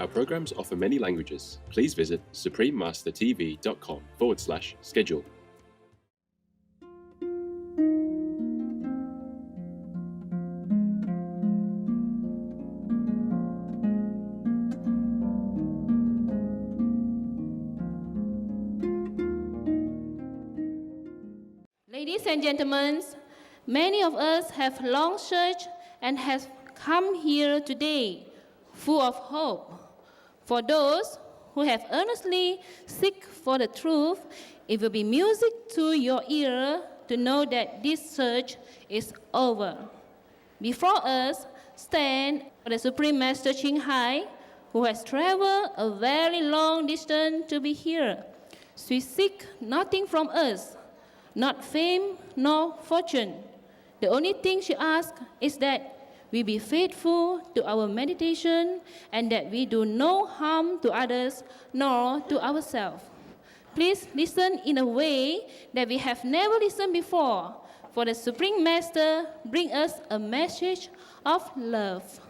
Our programs offer many languages. Please visit suprememastertv.com/schedule. Ladies and gentlemen, many of us have long searched and have come here today full of hope. For those who have earnestly seek for the truth, it will be music to your ear to know that this search is over. Before us stand the Supreme Master Ching Hai, who has traveled a very long distance to be here. She seeks nothing from us, not fame nor fortune. The only thing she asks is that we be faithful to our meditation and that we do no harm to others nor to ourselves. Please listen in a way that we have never listened before, for the Supreme Master brings us a message of love.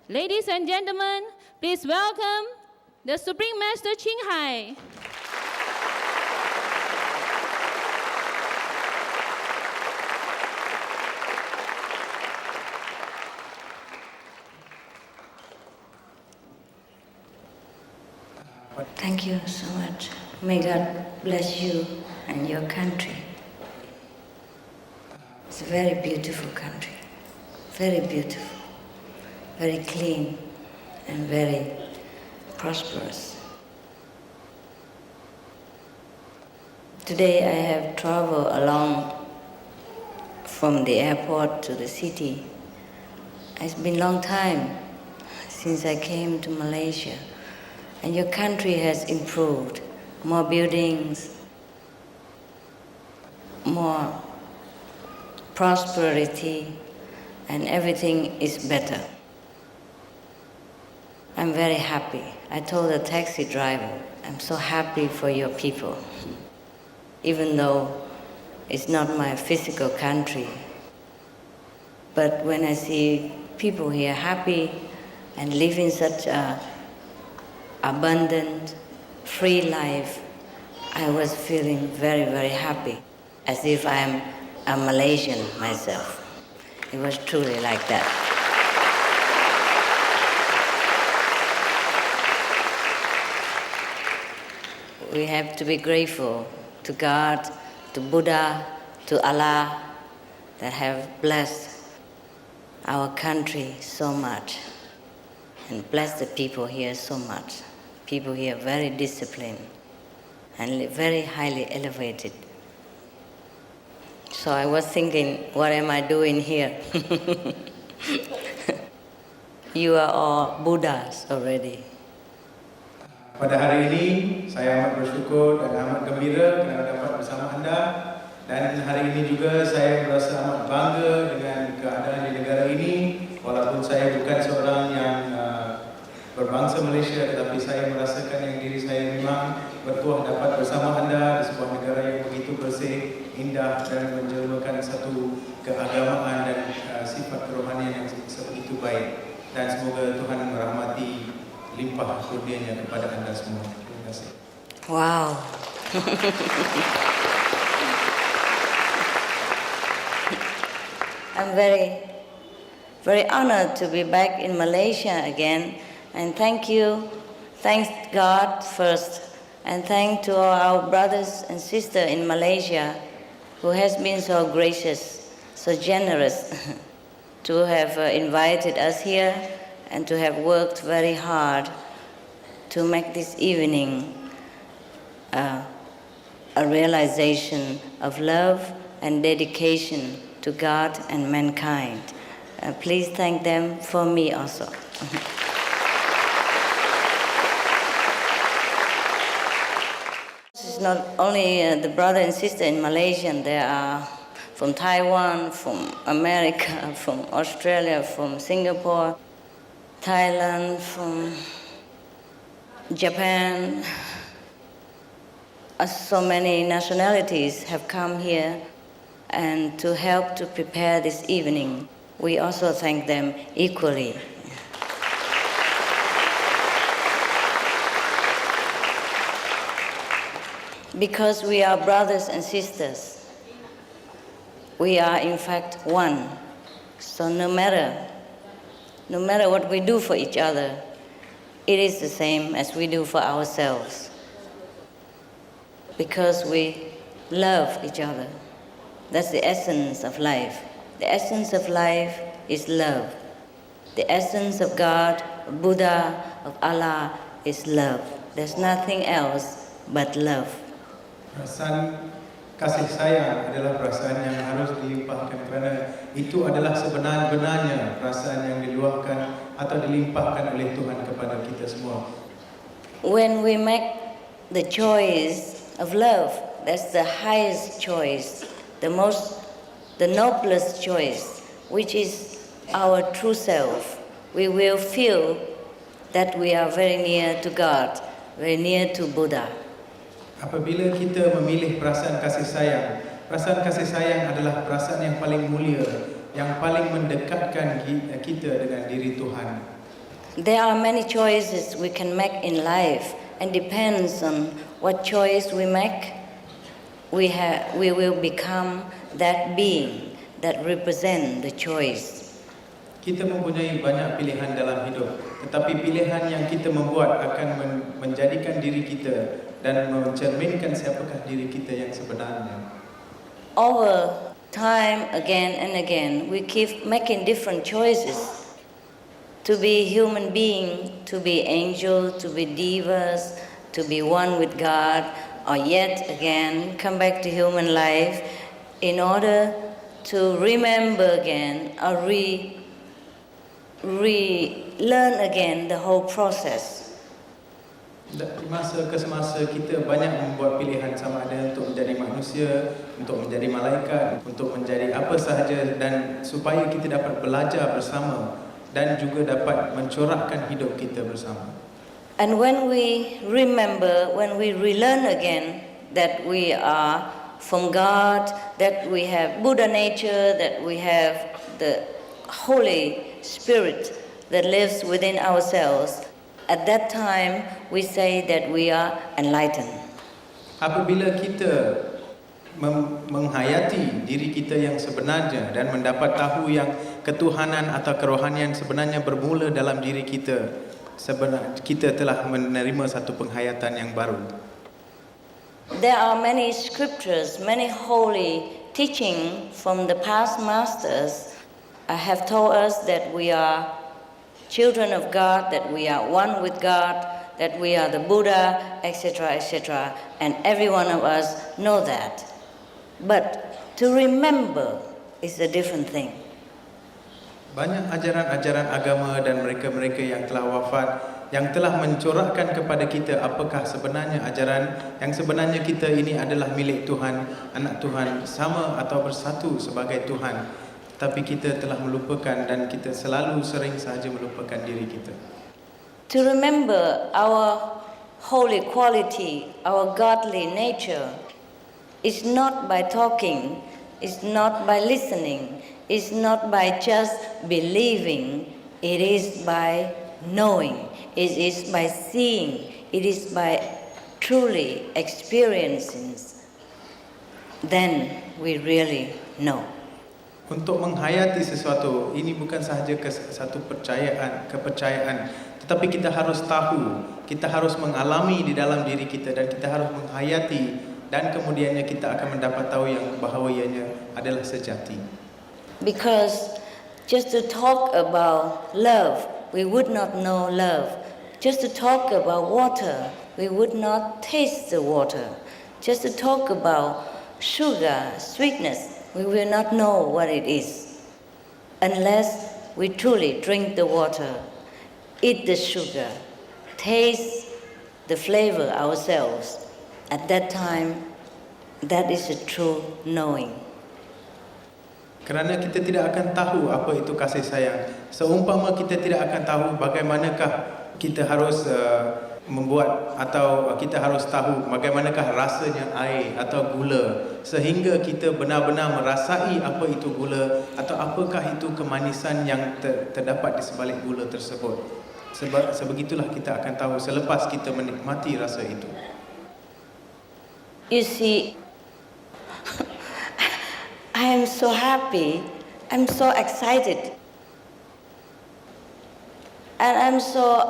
Ladies and gentlemen, please welcome the Supreme Master Ching Hai. Thank you so much. May God bless you and your country. It's a very beautiful country, very beautiful, very clean and very prosperous. Today I have traveled along from the airport to the city. It's been a long time since I came to Malaysia. And your country has improved. More buildings, more prosperity, and everything is better. I'm very happy. I told the taxi driver, I'm so happy for your people. Even though it's not my physical country. But when I see people here happy and living such a abundant, free life, I was feeling very, very happy, as if I'm a Malaysian myself. It was truly like that. We have to be grateful to God, to Buddha, to Allah, that have blessed our country so much, and blessed the people here so much. People here very disciplined and very highly elevated. So I was thinking, what am I doing here? You are all Buddhas already. Pada hari ini, saya amat bersyukur dan amat gembira kerana dapat bersama anda. Dan hari ini juga saya merasa amat bangga dengan keadaan di negara ini. Walaupun saya bukan seorang yang berbangsa Malaysia, tetapi saya merasakan yang diri saya memang bertuah dapat bersama anda di sebuah negara yang begitu bersih, indah dan menjelmakan satu keagamaan dan sifat kerohanian yang sebegitu baik. Dan semoga Tuhan merahmati limpah kurnianya kepada anda semua. Terima kasih. Wow. I'm very, very honored to be back in Malaysia again. And thanks God first, and thanks to all our brothers and sisters in Malaysia who has been so gracious, so generous to have invited us here and to have worked very hard to make this evening a realization of love and dedication to God and mankind. Please thank them for me also. It's not only the brother and sister in Malaysia, there are from Taiwan, from America, from Australia, from Singapore, Thailand, from Japan. So many nationalities have come here and to help to prepare this evening. We also thank them equally. Because we are brothers and sisters. We are in fact one. So no matter what we do for each other, it is the same as we do for ourselves. Because we love each other. That's the essence of life. The essence of life is love. The essence of God, of Buddha, of Allah is love. There's nothing else but love. Perasaan kasih sayang adalah perasaan yang harus dilimpahkan kerana itu adalah sebenar-benarnya perasaan yang diluahkan atau dilimpahkan oleh Tuhan kepada kita semua. When we make the choice of love, that's the highest choice, the noblest choice, which is our true self. We will feel that we are very near to God, very near to Buddha. Apabila kita memilih perasaan kasih sayang adalah perasaan yang paling mulia, yang paling mendekatkan kita dengan diri Tuhan. There are many choices we can make in life, and depends on what choice we make, we will become that being that represent the choice. Kita mempunyai banyak pilihan dalam hidup, tetapi pilihan yang kita membuat akan menjadikan diri kita dan mencerminkan siapakah diri kita yang sebenarnya. Over time, again and again, we keep making different choices. To be human being, to be angel, to be devas, to be one with God, or yet again come back to human life in order to remember again or relearn again the whole process. Di masa ke semasa kita banyak membuat pilihan sama ada untuk menjadi manusia, untuk menjadi malaikat, untuk menjadi apa sahaja, dan supaya kita dapat belajar bersama dan juga dapat mencorakkan hidup kita bersama. And when we remember, when we relearn again that we are from God, that we have Buddha nature, that we have the Holy Spirit that lives within ourselves, at that time we say that we are enlightened. Apabila kita menghayati diri kita yang sebenarnya dan mendapat tahu yang ketuhanan atau kerohanian sebenarnya bermula dalam diri kita, kita telah menerima satu penghayatan yang baru. There are many scriptures, many holy teaching from the past masters have told us that we are children of God, that we are one with God, that we are the Buddha, etc., etc. And every one of us know that. But to remember is a different thing. Banyak ajaran-ajaran agama dan mereka-mereka yang telah wafat yang telah mencorakkan kepada kita apakah sebenarnya ajaran yang sebenarnya kita ini adalah milik Tuhan, anak Tuhan, sama atau bersatu sebagai Tuhan. Tapi kita telah melupakan dan kita selalu sering sahaja melupakan diri kita. To remember our holy quality, our godly nature, is not by talking, is not by listening, is not by just believing, it is by knowing, it is by seeing, it is by truly experiencing. Then we really know. Untuk menghayati sesuatu, ini bukan sahaja satu kepercayaan, tetapi kita harus tahu, kita harus mengalami di dalam diri kita dan kita harus menghayati dan kemudiannya kita akan mendapat tahu yang bahawa ianya adalah sejati. Because just to talk about love, we would not know love. Just to talk about water, we would not taste the water. Just to talk about sugar, sweetness, we will not know what it is unless we truly drink the water, eat the sugar, taste the flavor ourselves. At that time, that is a true knowing. Kerana kita tidak akan tahu apa itu kasih sayang. Seumpama kita tidak akan tahu bagaimanakah kita harus membuat atau kita harus tahu bagaimanakah rasanya air atau gula sehingga kita benar-benar merasai apa itu gula atau apakah itu kemanisan yang terdapat di sebalik gula tersebut. Sebegitulah kita akan tahu selepas kita menikmati rasa itu. You see, I am so happy, I'm so excited, and I'm so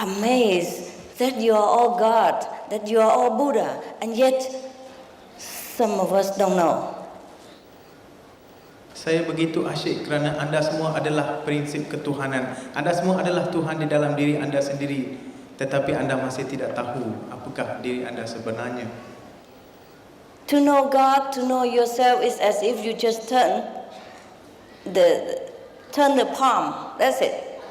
amazed that you are all God, that you are all Buddha, and yet some of us don't know. Saya begitu asyik kerana anda semua adalah prinsip ketuhanan. Anda semua adalah Tuhan di dalam diri anda sendiri, tetapi anda masih tidak tahu apakah diri anda sebenarnya. To know God, to know yourself is as if you just turn the palm. That's it.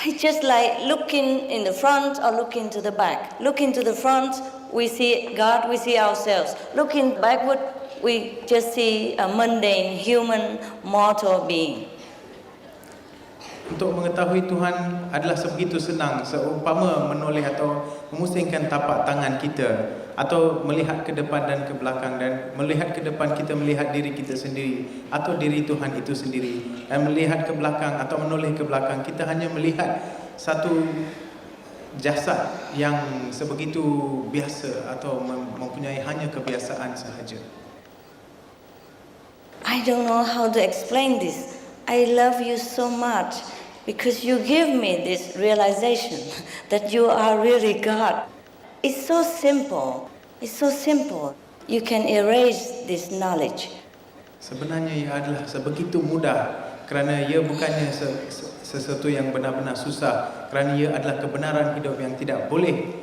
It's just like looking in the front or looking to the back. Looking to the front, we see God, we see ourselves. Looking backward, we just see a mundane, human, mortal being. Untuk mengetahui Tuhan adalah sebegitu senang, seumpama menoleh atau memusingkan tapak tangan kita, atau melihat ke depan dan ke belakang, dan melihat ke depan kita melihat diri kita sendiri atau diri Tuhan itu sendiri, dan melihat ke belakang atau menoleh ke belakang kita hanya melihat satu jasad yang sebegitu biasa atau mempunyai hanya kebiasaan sahaja. I don't know how to explain this. I love you so much because you give me this realization that you are really God. It's so simple. It's so simple. You can erase this knowledge. Sebenarnya ia adalah sebegitu mudah kerana ia bukannya sesuatu yang benar-benar susah, kerana ia adalah kebenaran hidup yang tidak boleh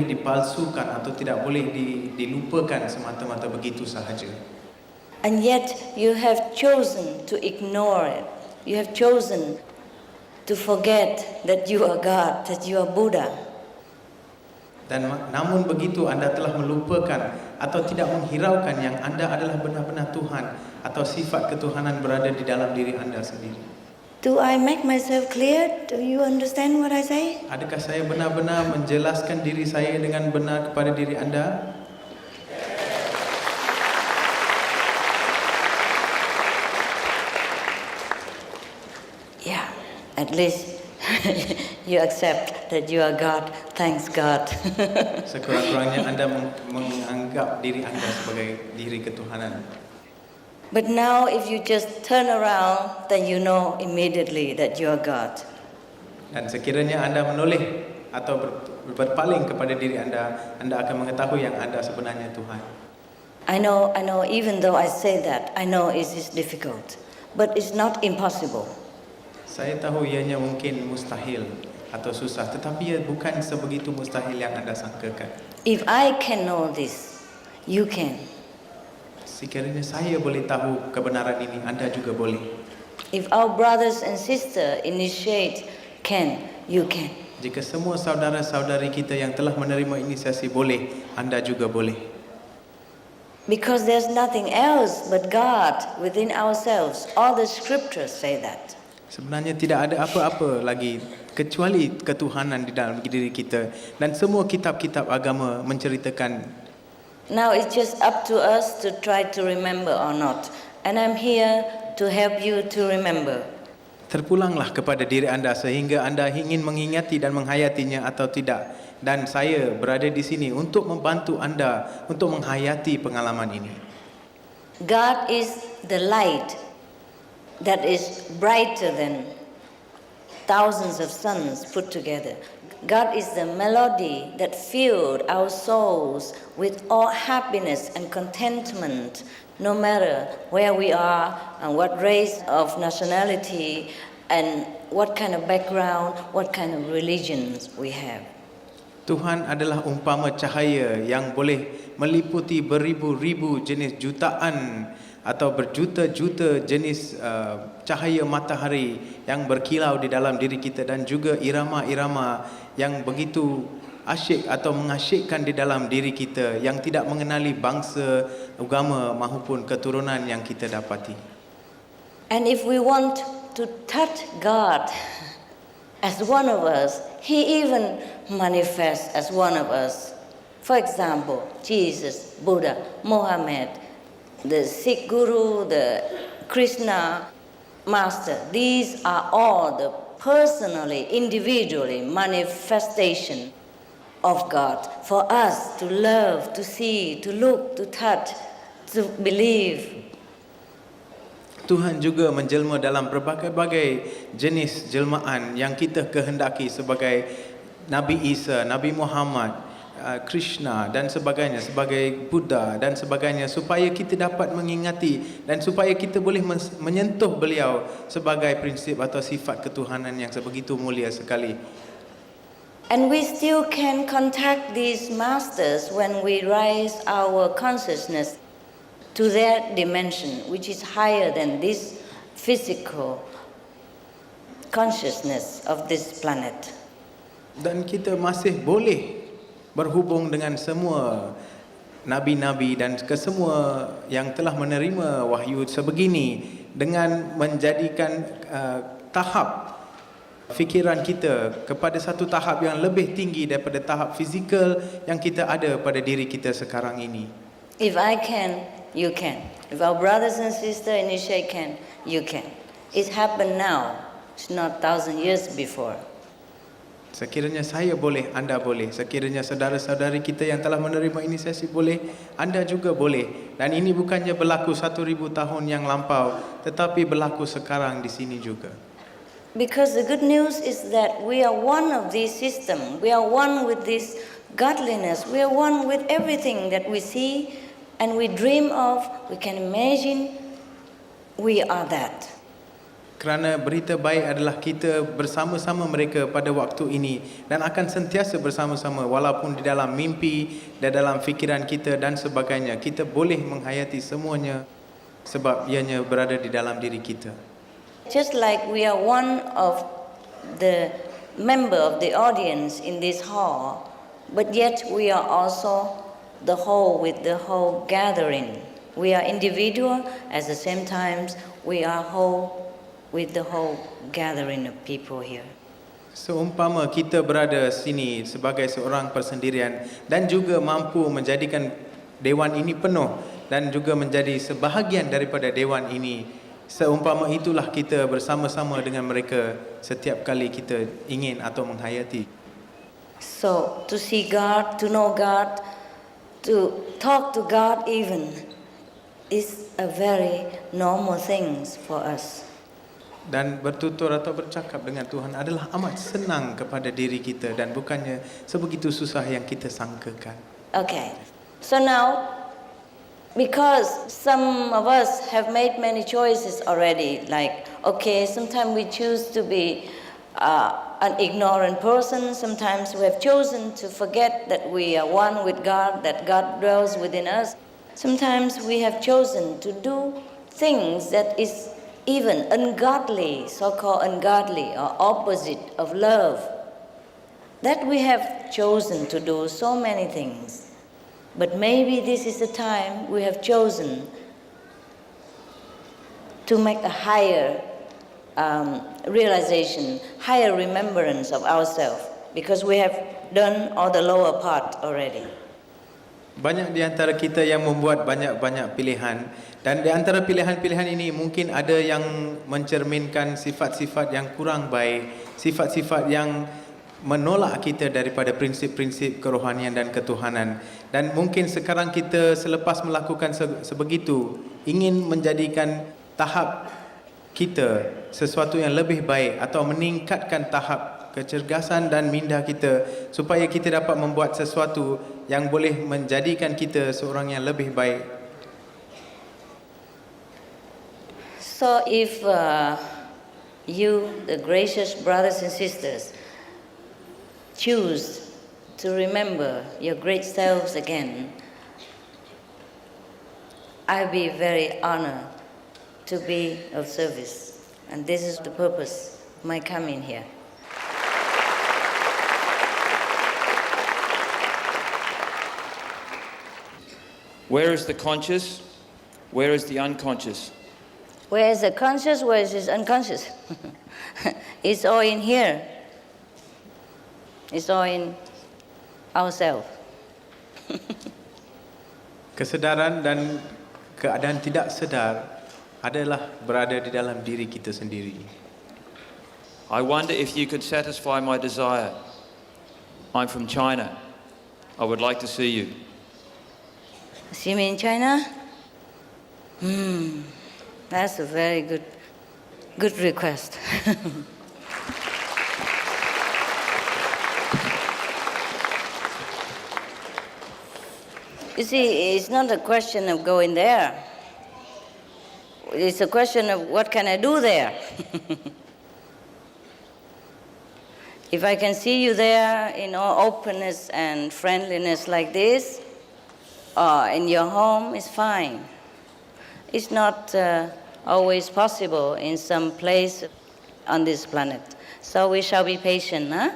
dipalsukan atau tidak boleh dilupakan semata-mata begitu sahaja. And yet you have chosen to ignore it. You have chosen to forget that you are God, that you are Buddha. Dan namun begitu anda telah melupakan atau tidak menghiraukan yang anda adalah benar-benar Tuhan atau sifat ketuhanan berada di dalam diri anda sendiri. Do I make myself clear? Do you understand what I say? Adakah saya benar-benar menjelaskan diri saya dengan benar kepada diri anda? Yeah, at least you accept that you are God. Thanks God. Sekurang-kurangnya anda menganggap diri anda sebagai diri ketuhanan. But now if you just turn around, then you know immediately that you are God. Dan sekiranya anda menoleh atau berpaling kepada diri anda, anda akan mengetahui yang anda sebenarnya Tuhan. I know, even though I say that, I know it is difficult, but it's not impossible. Saya tahu ianya mungkin mustahil atau susah, tetapi ia bukan sebegitu mustahil yang anda sangkakan. If I can know this, you can. Sekiranya saya boleh tahu kebenaran ini, anda juga boleh. If our brothers and sisters initiate, you can. Jika semua saudara-saudari kita yang telah menerima inisiasi boleh, anda juga boleh. Because there's nothing else but God within ourselves. All the scriptures say that. Sebenarnya tidak ada apa-apa lagi kecuali ketuhanan di dalam diri kita, dan semua kitab-kitab agama menceritakan. Now it's just up to us to try to remember or not, and I'm here to help you to remember. Terpulanglah kepada diri anda sehingga anda ingin mengingati dan menghayatinya atau tidak, dan saya berada di sini untuk membantu anda untuk menghayati pengalaman ini. God is the light that is brighter than thousands of suns put together. God is the melody that filled our souls with all happiness and contentment, no matter where we are and what race of nationality and what kind of background, what kind of religions we have. Tuhan adalah umpama cahaya yang boleh meliputi beribu-ribu jenis jutaan atau berjuta-juta jenis cahaya matahari yang berkilau di dalam diri kita, dan juga irama-irama yang begitu asyik atau mengasyikkan di dalam diri kita yang tidak mengenali bangsa, agama maupun keturunan yang kita dapati. And if we want to touch God as one of us, He even manifests as one of us. For example, Jesus, Buddha, Muhammad, the Sikh Guru, the Krishna Master, these are all the personally, individually manifestation of God, for us to love, to see, to look, to touch, to believe. Tuhan juga menjelma dalam berbagai-bagai jenis jelmaan yang kita kehendaki sebagai Nabi Isa, Nabi Muhammad, Krishna dan sebagainya, sebagai Buddha dan sebagainya, supaya kita dapat mengingati dan supaya kita boleh menyentuh beliau sebagai prinsip atau sifat ketuhanan yang sebegitu mulia sekali. And we still can contact these masters when we raise our consciousness to their dimension, which is higher than this physical consciousness of this planet. Dan kita masih boleh berhubung dengan semua nabi-nabi dan kesemua yang telah menerima wahyu sebegini dengan menjadikan tahap fikiran kita kepada satu tahap yang lebih tinggi daripada tahap fizikal yang kita ada pada diri kita sekarang ini. If I can, you can. If our brothers and sisters initiate can, you can. It happened now. It's not 1,000 years before. Sekiranya saya boleh, anda boleh. Sekiranya saudara-saudari kita yang telah menerima inisiasi boleh, anda juga boleh. Dan ini bukannya berlaku 1,000 tahun yang lampau, tetapi berlaku sekarang di sini juga. Because the good news is that we are one of this system. We are one with this godliness. We are one with everything that we see and we dream of. We can imagine we are that. Kerana berita baik adalah kita bersama-sama mereka pada waktu ini dan akan sentiasa bersama-sama walaupun di dalam mimpi, di dalam fikiran kita dan sebagainya. Kita boleh menghayati semuanya sebab ianya berada di dalam diri kita. Just like we are one of the member of the audience in this hall, but yet we are also the whole with the whole gathering. We are individual, at the same time we are whole with the whole gathering of people here. Seumpama kita berada sini sebagai seorang persendirian dan juga mampu menjadikan dewan ini penuh dan juga menjadi sebahagian daripada dewan ini, seumpama itulah kita bersama-sama dengan mereka setiap kali kita ingin atau menghayati. So to see God, to know God, to talk to God even is a very normal thing for us. Dan bertutur atau bercakap dengan Tuhan adalah amat senang kepada diri kita dan bukannya sebegitu susah yang kita sangkakan. Okay, so now, because some of us have made many choices already, like, okay, sometimes we choose to be an ignorant person, sometimes we have chosen to forget that we are one with God, that God dwells within us. Sometimes we have chosen to do things that is even ungodly, so-called ungodly or opposite of love. That we have chosen to do so many things. But maybe this is the time we have chosen to make a higher realization, higher remembrance of ourselves, because we have done all the lower part already. Banyak di antara kita yang membuat banyak-banyak pilihan dan di antara pilihan-pilihan ini mungkin ada yang mencerminkan sifat-sifat yang kurang baik, sifat-sifat yang menolak kita daripada prinsip-prinsip kerohanian dan ketuhanan. Dan mungkin sekarang kita selepas melakukan sebegitu ingin menjadikan tahap kita sesuatu yang lebih baik atau meningkatkan tahap kecergasan dan minda kita supaya kita dapat membuat sesuatu yang boleh menjadikan kita seorang yang lebih baik. So if you, the gracious brothers and sisters, choose to remember your great selves again, I'll be very honored to be of service. And this is the purpose of my coming here. Where is the conscious? Where is the unconscious? Where is the conscious? Where is his unconscious? It's all in here. It's all in ourselves. Kesedaran dan keadaan tidak sedar adalah berada di dalam diri kita sendiri. I wonder if you could satisfy my desire. I'm from China. I would like to see you. See me in China? That's a very good request. You see, it's not a question of going there. It's a question of what can I do there? If I can see you there in all openness and friendliness like this, or in your home, it's fine. It's not always possible in some place on this planet. So we shall be patient, huh?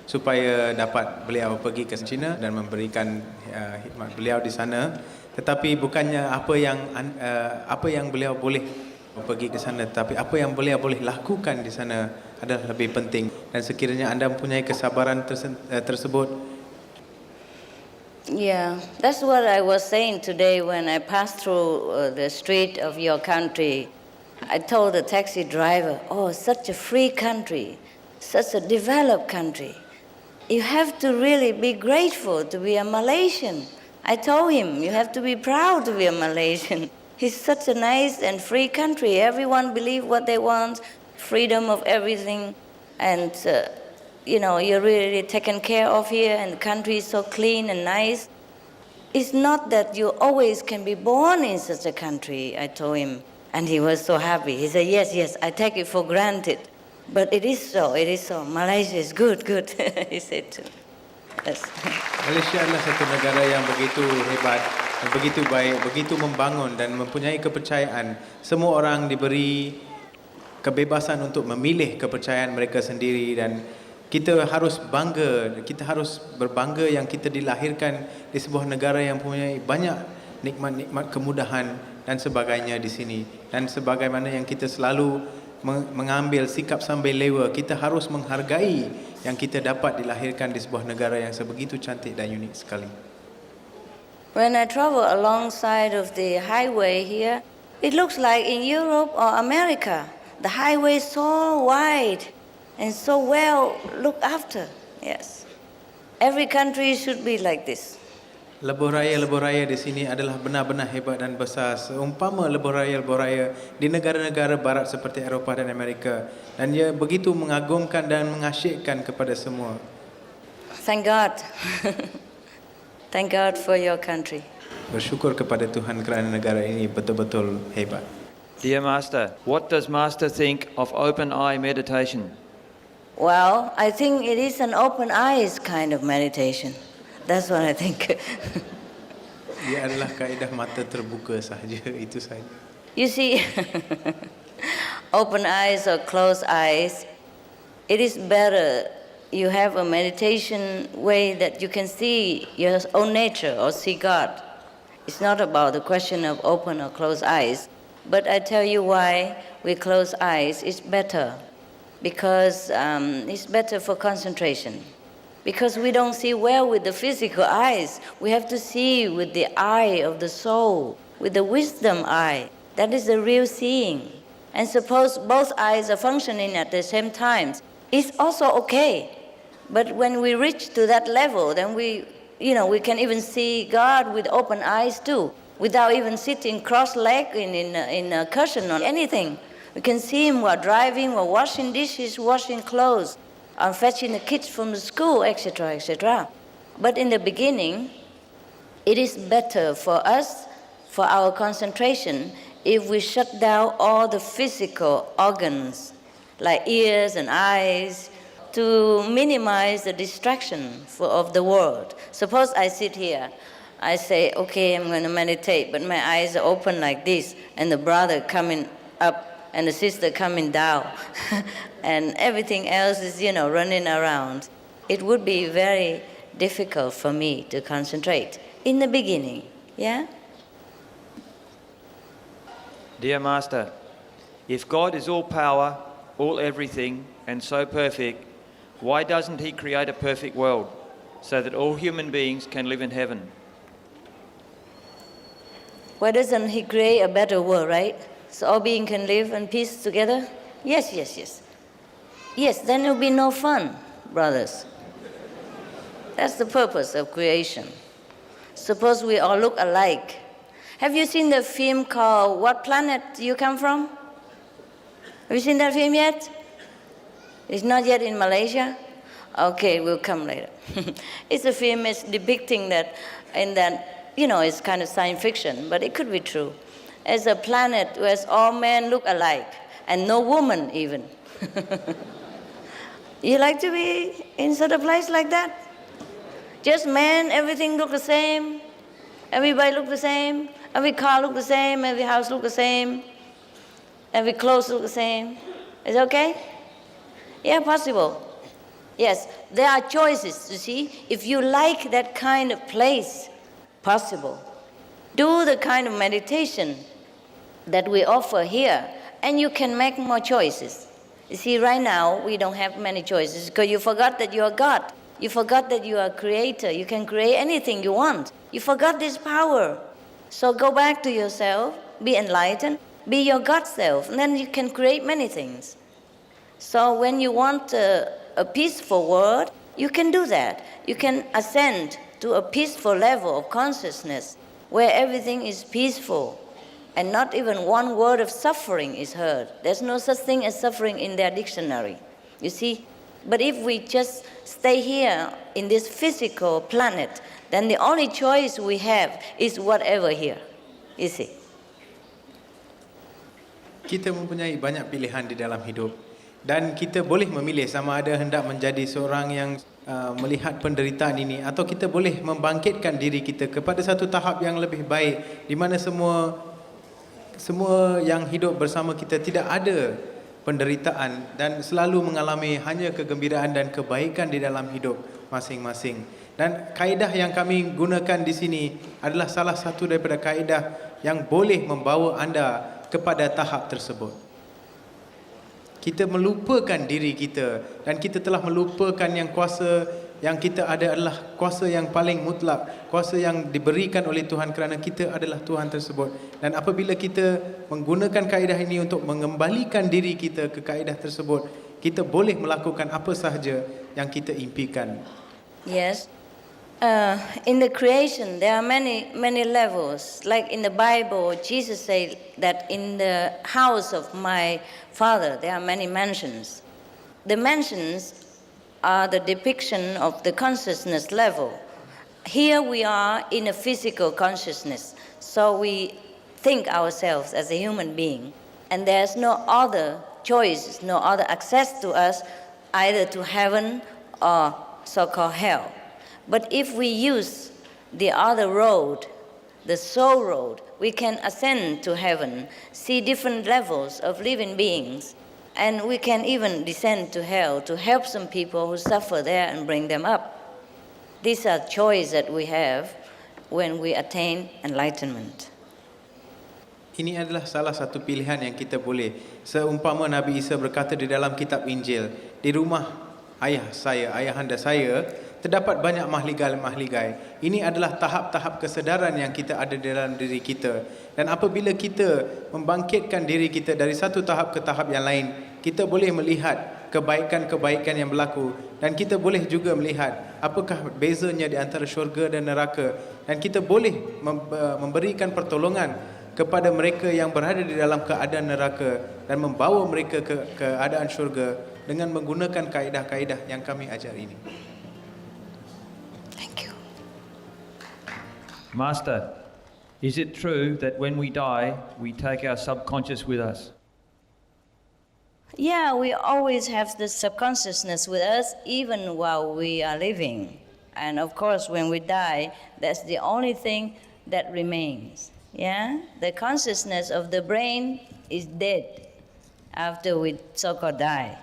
Supaya dapat beliau pergi ke China dan memberikan khidmat beliau di sana, tetapi bukannya apa yang beliau boleh pergi ke sana, tapi apa yang beliau boleh lakukan di sana adalah lebih penting. Dan sekiranya anda mempunyai kesabaran tersebut. Yeah, that's what I was saying today when I passed through the street of your country. I told the taxi driver, oh, such a free country, such a developed country. You have to really be grateful to be a Malaysian. I told him, you have to be proud to be a Malaysian. It's such a nice and free country. Everyone believes what they want, freedom of everything. And, you're really taken care of here, and the country is so clean and nice. It's not that you always can be born in such a country, I told him. And he was so happy. He said, yes, I take it for granted. But it is so. Malaysia is good, he said too. Yes. Malaysia adalah satu negara yang begitu hebat, yang begitu baik, begitu membangun dan mempunyai kepercayaan. Semua orang diberi kebebasan untuk memilih kepercayaan mereka sendiri, dan kita harus berbangga yang kita dilahirkan di sebuah negara yang mempunyai banyak nikmat-nikmat kemudahan dan sebagainya di sini. Dan sebagaimana yang kita selalu mengambil sikap sambil lewa, kita harus menghargai yang kita dapat dilahirkan di sebuah negara yang sebegitu cantik dan unik sekali. When I travel alongside of the highway here, it looks like in Europe or America. The highway is so wide and so well looked after. Yes. Every country should be like this. Lebuh raya di sini adalah benar-benar hebat dan besar, seumpama lebuh raya di negara-negara barat seperti Eropah dan Amerika, dan ia begitu mengagumkan dan mengasyikkan kepada semua. Thank God. Thank God for your country. Bersyukur kepada Tuhan kerana negara ini betul-betul hebat. Dear Master, what does Master think of open eye meditation? Well, I think it is an open eyes kind of meditation. That's what I think. Ia adalah kaedah mata terbuka sahaja, itu sahaja. You see, open eyes or closed eyes, it is better you have a meditation way that you can see your own nature or see God. It's not about the question of open or closed eyes, but I tell you why we close eyes is better. Because it's better for concentration. Because we don't see well with the physical eyes. We have to see with the eye of the soul, with the wisdom eye. That is the real seeing. And suppose both eyes are functioning at the same time, it's also okay. But when we reach to that level, then we can even see God with open eyes too, without even sitting cross-legged in a cushion or anything. We can see Him while driving, while washing dishes, washing clothes, or fetching the kids from the school, etc., etc. But in the beginning, it is better for us, for our concentration, if we shut down all the physical organs, like ears and eyes, to minimize the distraction of the world. Suppose I sit here, I say, okay, I'm going to meditate, but my eyes are open like this, and the brother coming up, and the sister coming down, and everything else is, running around. It would be very difficult for me to concentrate in the beginning, yeah? Dear Master, if God is all power, all everything, and so perfect, why doesn't He create a perfect world so that all human beings can live in heaven? Why doesn't He create a better world, right? So all beings can live in peace together? Yes. Yes, then it will be no fun, brothers. That's the purpose of creation. Suppose we all look alike. Have you seen the film called What Planet You Come From? Have you seen that film yet? It's not yet in Malaysia? Okay, we'll come later. It's a film it's depicting that, it's kind of science fiction, but it could be true. It's a planet where all men look alike, and no woman even. You like to be in such a place like that? Just men, everything look the same, everybody look the same, every car look the same, every house look the same, every clothes look the same. Is it okay? Yeah, possible. Yes, there are choices, you see. If you like that kind of place, possible. Do the kind of meditation that we offer here, and you can make more choices. You see, right now, we don't have many choices because you forgot that you are God. You forgot that you are a creator. You can create anything you want. You forgot this power. So go back to yourself, be enlightened, be your God self, and then you can create many things. So when you want a peaceful world, you can do that. You can ascend to a peaceful level of consciousness where everything is peaceful and not even one word of suffering is heard. There's no such thing as suffering in their dictionary, you see. But if we just stay here in this physical planet, then the only choice we have is whatever here, you see. Kita mempunyai banyak pilihan di dalam hidup. Dan kita boleh memilih sama ada hendak menjadi seorang yang melihat penderitaan ini, atau kita boleh membangkitkan diri kita kepada satu tahap yang lebih baik, di mana semua yang hidup bersama kita tidak ada penderitaan dan selalu mengalami hanya kegembiraan dan kebaikan di dalam hidup masing-masing. Dan kaedah yang kami gunakan di sini adalah salah satu daripada kaedah yang boleh membawa anda kepada tahap tersebut. Kita melupakan diri kita dan kita telah melupakan yang kuasa yang kita ada adalah kuasa yang paling mutlak, kuasa yang diberikan oleh Tuhan kerana kita adalah Tuhan tersebut. Dan apabila kita menggunakan kaedah ini untuk mengembalikan diri kita ke kaedah tersebut, kita boleh melakukan apa sahaja yang kita impikan. Yes. In the creation, there are many levels. Like in the Bible, Jesus said that in the house of my Father, there are many mansions. The mansions are the depiction of the consciousness level. Here we are in a physical consciousness, so we think ourselves as a human being, and there's no other choice, no other access to us, either to heaven or so-called hell. But if we use the other road, the soul road, we can ascend to heaven, see different levels of living beings, and we can even descend to hell to help some people who suffer there and bring them up. These are choices that we have when we attain enlightenment. Ini adalah salah satu pilihan yang kita boleh. Seumpama Nabi Isa berkata di dalam kitab Injil, di rumah ayahanda saya, terdapat banyak mahligai. Ini adalah tahap-tahap kesedaran yang kita ada dalam diri kita. Dan apabila kita membangkitkan diri kita dari satu tahap ke tahap yang lain, kita boleh melihat kebaikan-kebaikan yang berlaku. Dan kita boleh juga melihat apakah bezanya di antara syurga dan neraka. Dan kita boleh memberikan pertolongan kepada mereka yang berada di dalam keadaan neraka dan membawa mereka ke keadaan syurga dengan menggunakan kaedah-kaedah yang kami ajar ini. Master, is it true that when we die, we take our subconscious with us? Yeah, we always have the subconsciousness with us even while we are living. And of course, when we die, that's the only thing that remains. Yeah? The consciousness of the brain is dead after we so-called die.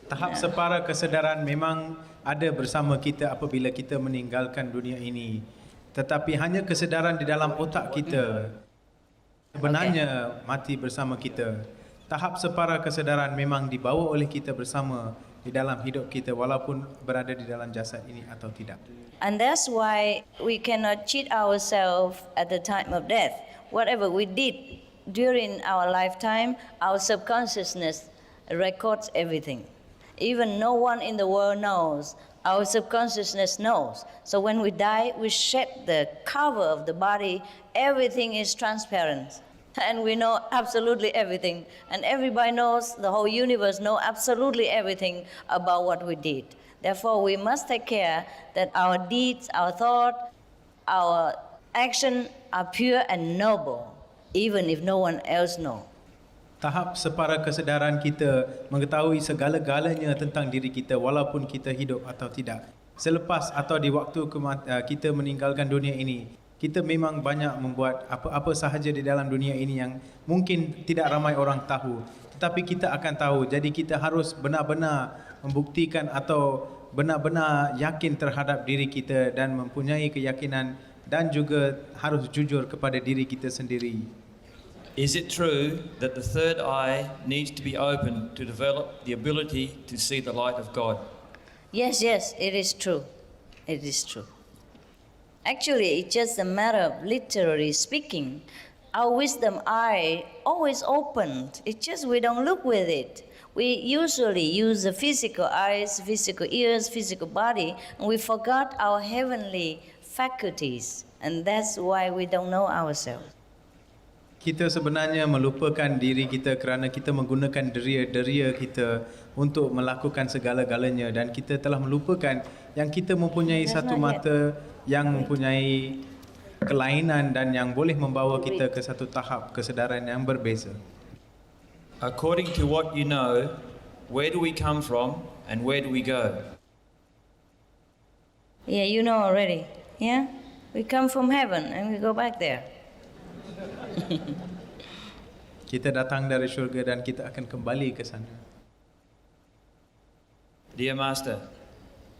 Tahap separa kesedaran memang ada bersama kita apabila kita meninggalkan dunia ini. Tetapi hanya kesedaran di dalam otak kita sebenarnya mati bersama kita. Tahap separa kesedaran memang dibawa oleh kita bersama di dalam hidup kita walaupun berada di dalam jasad ini atau tidak. And that's why we cannot cheat ourselves at the time of death. Whatever we did during our lifetime, our subconsciousness records everything. Even no one in the world knows Our subconsciousness knows. So when we die, we shed the cover of the body. Everything is transparent. And we know absolutely everything. And everybody knows, the whole universe knows absolutely everything about what we did. Therefore, we must take care that our deeds, our thought, our action are pure and noble, even if no one else knows. Tahap separa kesedaran kita mengetahui segala-galanya tentang diri kita walaupun kita hidup atau tidak. Selepas atau di waktu kita meninggalkan dunia ini, kita memang banyak membuat apa-apa sahaja di dalam dunia ini yang mungkin tidak ramai orang tahu. Tetapi kita akan tahu, jadi kita harus benar-benar membuktikan atau benar-benar yakin terhadap diri kita dan mempunyai keyakinan dan juga harus jujur kepada diri kita sendiri. Is it true that the third eye needs to be opened to develop the ability to see the light of God? Yes, it is true. It is true. Actually, it's just a matter of literally speaking. Our wisdom eye always opened. It's just we don't look with it. We usually use the physical eyes, physical ears, physical body, and we forgot our heavenly faculties. And that's why we don't know ourselves. Kita sebenarnya melupakan diri kita kerana kita menggunakan deria-deria kita untuk melakukan segala-galanya dan kita telah melupakan yang kita mempunyai satu mata yang mempunyai kelainan dan yang boleh membawa kita ke satu tahap kesedaran yang berbeza. According to what you know, where do we come from and where do we go? Yeah, you know already. Yeah? We come from heaven and we go back there. Kita datang dari syurga dan kita akan kembali ke sana. Dear Master,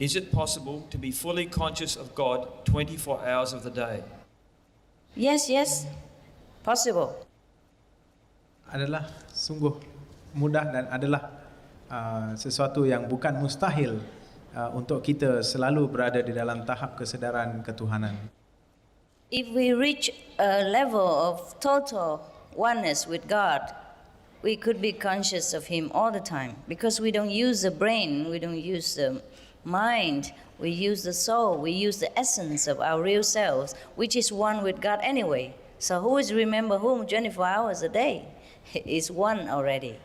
is it possible to be fully conscious of God 24 hours of the day? Yes, possible. Adalah sungguh mudah dan adalah sesuatu yang bukan mustahil untuk kita selalu berada di dalam tahap kesedaran ketuhanan. If we reach a level of total oneness with God, we could be conscious of Him all the time because we don't use the brain, we don't use the mind, we use the soul, we use the essence of our real selves, which is one with God anyway. So who is remember whom 24 hours a day? It's one already.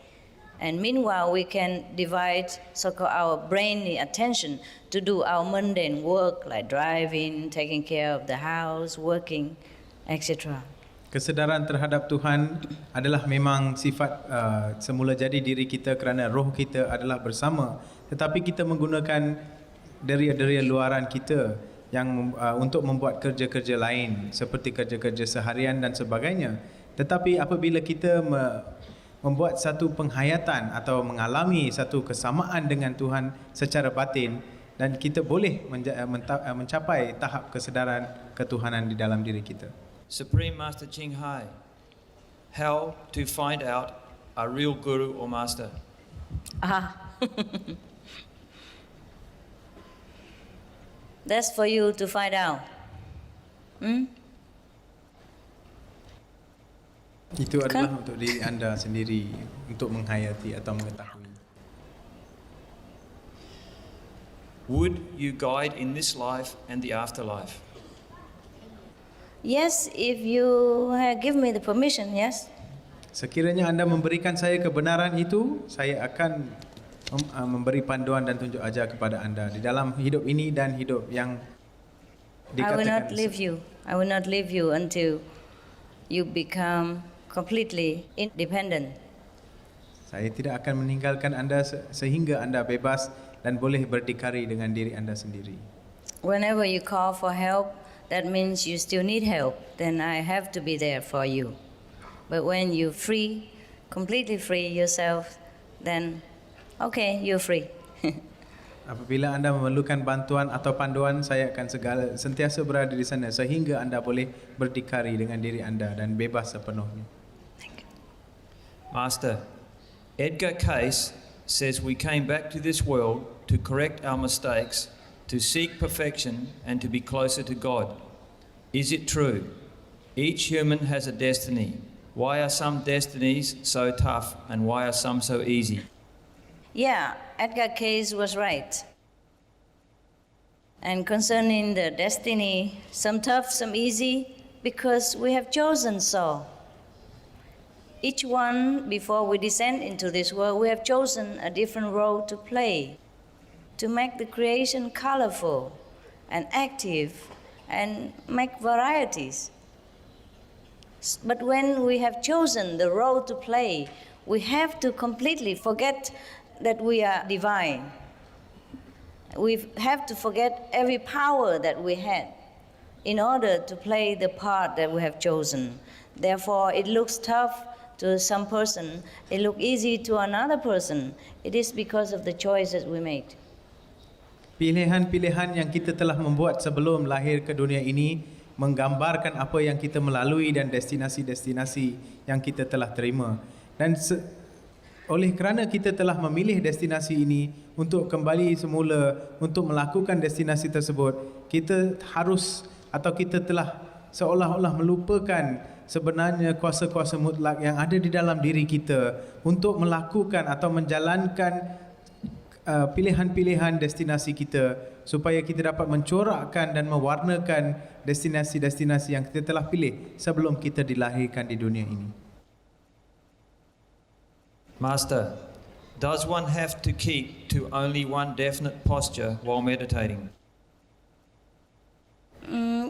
And meanwhile, we can divide so-called our brainy attention to do our mundane work like driving, taking care of the house, working, etc. Kesedaran terhadap Tuhan adalah memang sifat semula jadi diri kita kerana roh kita adalah bersama. Tetapi kita menggunakan deria-deria luaran kita yang untuk membuat kerja-kerja lain seperti kerja-kerja seharian dan sebagainya. Tetapi apabila kita membuat satu penghayatan atau mengalami satu kesamaan dengan Tuhan secara batin dan kita boleh mencapai tahap kesedaran ketuhanan di dalam diri kita. Supreme Master Ching Hai, how to find out a real guru or master? That's for you to find out. Itu adalah untuk diri anda sendiri untuk menghayati atau mengetahui. Would you guide in this life and the afterlife? Yes, if you give me the permission, yes. Sekiranya anda memberikan saya kebenaran itu, saya akan memberi panduan dan tunjuk ajar kepada anda di dalam hidup ini dan hidup yang dikatakan. I will not leave you. I will not leave you until you become completely independent. Saya tidak akan meninggalkan anda sehingga anda bebas dan boleh berdikari dengan diri anda sendiri. Whenever you call for help, that means you still need help. Then I have to be there for you. But when you free, completely free yourself, then okay, you're free. Apabila anda memerlukan bantuan atau panduan, saya akan sentiasa berada di sana sehingga anda boleh berdikari dengan diri anda dan bebas sepenuhnya. Master, Edgar Cayce says we came back to this world to correct our mistakes, to seek perfection and to be closer to God. Is it true? Each human has a destiny. Why are some destinies so tough and why are some so easy? Yeah, Edgar Cayce was right. And concerning the destiny, some tough, some easy, because we have chosen so. Each one, before we descend into this world, we have chosen a different role to play, to make the creation colorful and active and make varieties. But when we have chosen the role to play, we have to completely forget that we are divine. We have to forget every power that we had in order to play the part that we have chosen. Therefore, it looks tough to some person, it looks easy to another person. It is because of the choices we made. Pilihan-pilihan yang kita telah membuat sebelum lahir ke dunia ini menggambarkan apa yang kita melalui dan destinasi-destinasi yang kita telah terima. Dan oleh kerana kita telah memilih destinasi ini untuk kembali semula untuk melakukan destinasi tersebut, kita harus atau kita telah seolah-olah melupakan sebenarnya kuasa-kuasa mutlak yang ada di dalam diri kita untuk melakukan atau menjalankan pilihan-pilihan destinasi kita supaya kita dapat mencorakkan dan mewarnakan destinasi-destinasi yang kita telah pilih sebelum kita dilahirkan di dunia ini. Master, does one have to keep to only one definite posture while meditating?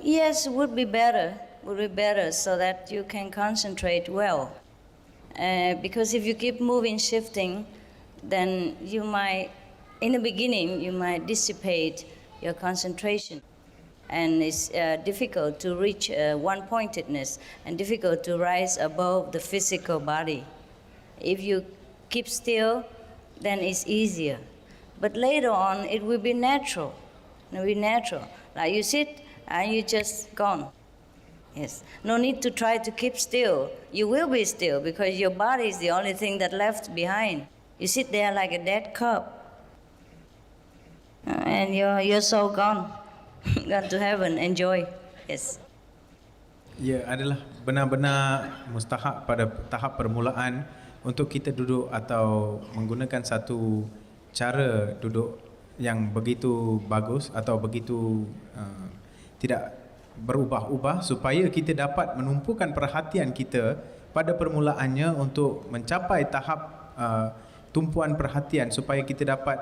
Yes, would be better so that you can concentrate well. Because if you keep moving, shifting, then you might, in the beginning, you might dissipate your concentration. And it's difficult to reach one-pointedness and difficult to rise above the physical body. If you keep still, then it's easier. But later on, it will be natural. It will be natural. Like you sit and you just gone. Yes. No need to try to keep still. You will be still because your body is the only thing that left behind. You sit there like a dead cup. And your soul gone. Gone to heaven. Enjoy. Yes. Ia adalah benar-benar mustahak pada tahap permulaan untuk kita duduk atau menggunakan satu cara duduk yang begitu bagus atau begitu tidak berubah-ubah supaya kita dapat menumpukan perhatian kita pada permulaannya untuk mencapai tahap tumpuan perhatian supaya kita dapat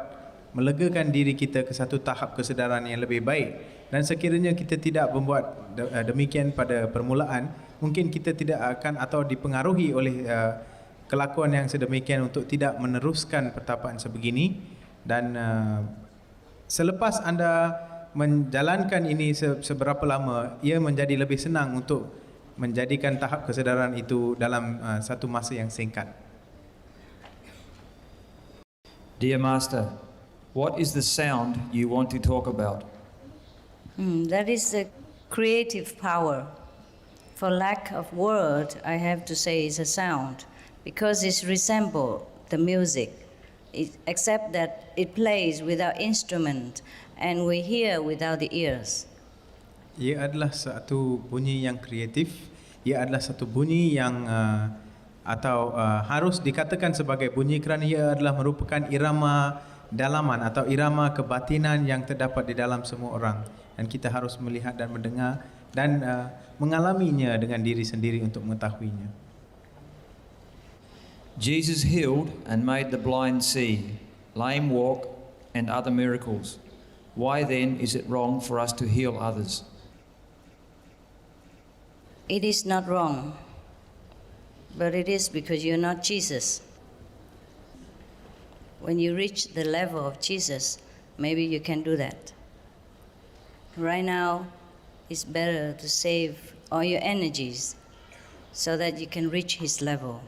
melegakan diri kita ke satu tahap kesedaran yang lebih baik. Dan sekiranya kita tidak membuat demikian pada permulaan, mungkin kita tidak akan atau dipengaruhi oleh kelakuan yang sedemikian untuk tidak meneruskan pertapaan sebegini. Dan selepas anda menjalankan ini seberapa lama, ia menjadi lebih senang untuk menjadikan tahap kesedaran itu dalam satu masa yang singkat. Dear Master, what is the sound you want to talk about? That is the creative power. For lack of word, I have to say it's a sound. Because it resembles the music, except that it plays without instrument and we hear without the ears. Ia adalah satu bunyi yang kreatif. Ia adalah satu bunyi yang harus dikatakan sebagai bunyi kerana ia adalah merupakan irama dalaman atau irama kebatinan yang terdapat di dalam semua orang. Dan kita harus melihat dan mendengar dan mengalaminya dengan diri sendiri untuk mengetahuinya. Jesus healed and made the blind see, lame walk, and other miracles. Why then is it wrong for us to heal others? It is not wrong, but it is because you're not Jesus. When you reach the level of Jesus, maybe you can do that. Right now, it's better to save all your energies so that you can reach his level.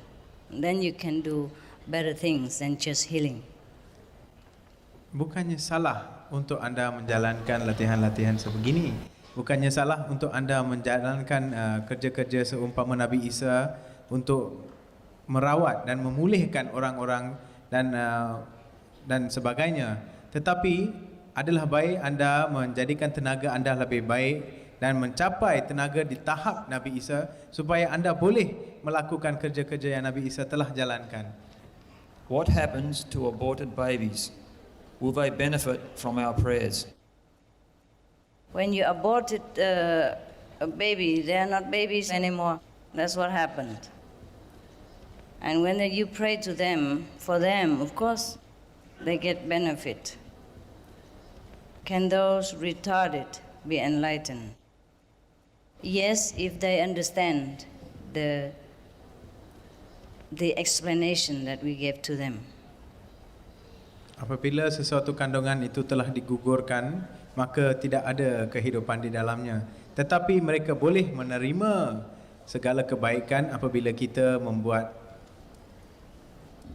Then you can do better things than just healing. Bukannya salah untuk anda menjalankan latihan-latihan sebegini. Bukannya salah untuk anda menjalankan kerja-kerja seumpama Nabi Isa untuk merawat dan memulihkan orang-orang dan sebagainya. Tetapi adalah baik anda menjadikan tenaga anda lebih baik dan mencapai tenaga di tahap Nabi Isa supaya anda boleh melakukan kerja-kerja yang Nabi Isa telah jalankan. What happens to aborted babies? Will they benefit from our prayers? When you aborted a baby, they are not babies anymore. That's what happened. And when you pray to them, for them, of course, they get benefit. Can those retarded be enlightened? Yes, if they understand the explanation that we gave to them. Apabila sesuatu kandungan itu telah digugurkan, maka tidak ada kehidupan di dalamnya. Tetapi mereka boleh menerima segala kebaikan apabila kita membuat